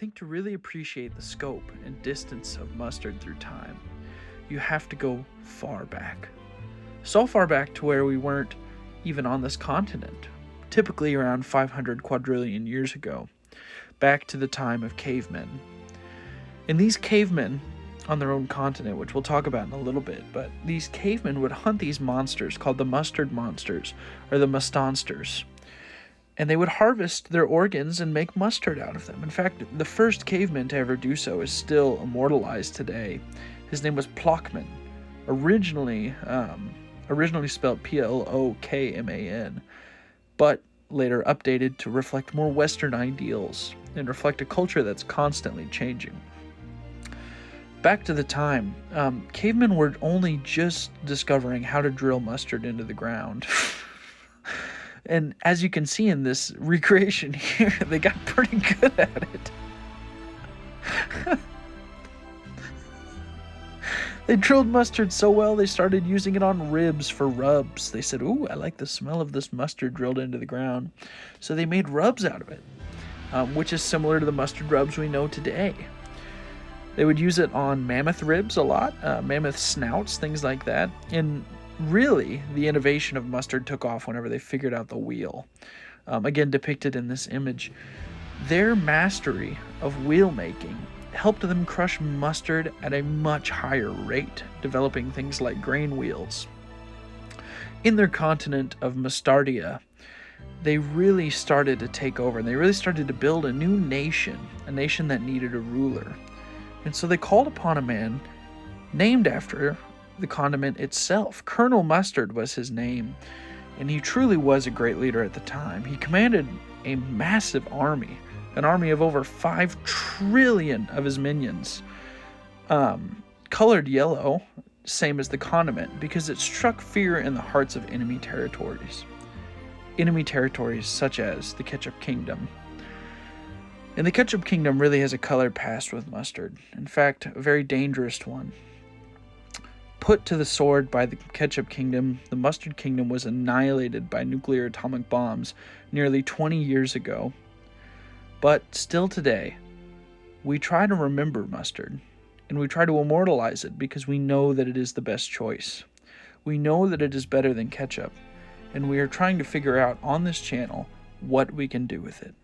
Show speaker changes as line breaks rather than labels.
think to really appreciate the scope and distance of mustard through time, you have to go far back. So far back to where we weren't even on this continent, typically around 500 quadrillion years ago, back to the time of cavemen. And these cavemen on their own continent, which we'll talk about in a little bit, but these cavemen would hunt these monsters called the mustard monsters or the mustonsters. And they would harvest their organs and make mustard out of them. In fact, the first caveman to ever do so is still immortalized today. His name was Plokman, originally spelled Plokman, but later updated to reflect more Western ideals and reflect a culture that's constantly changing. Back to the time, cavemen were only just discovering how to drill mustard into the ground. And as you can see in this recreation here, they got pretty good at it. They drilled mustard so well they started using it on ribs for rubs. They said, "Ooh, I like the smell of this mustard drilled into the ground." So they made rubs out of it, which is similar to the mustard rubs we know today. They would use it on mammoth ribs a lot, mammoth snouts, things like that. And really, the innovation of mustard took off whenever they figured out the wheel. Again, depicted in this image. Their mastery of wheel making helped them crush mustard at a much higher rate, developing things like grain wheels. In their continent of Mustardia, they really started to take over, and they really started to build a new nation, a nation that needed a ruler. And so they called upon a man named after the condiment itself. Colonel Mustard was his name, and he truly was a great leader at the time. He commanded a massive army, an army of over 5 trillion of his minions, colored yellow, same as the condiment, because it struck fear in the hearts of enemy territories. Enemy territories such as the Ketchup Kingdom. And the Ketchup Kingdom really has a colored past with mustard. In fact, a very dangerous one. Put to the sword by the Ketchup Kingdom, the Mustard Kingdom was annihilated by nuclear atomic bombs nearly 20 years ago. But still today, we try to remember mustard, and we try to immortalize it because we know that it is the best choice. We know that it is better than ketchup, and we are trying to figure out on this channel what we can do with it.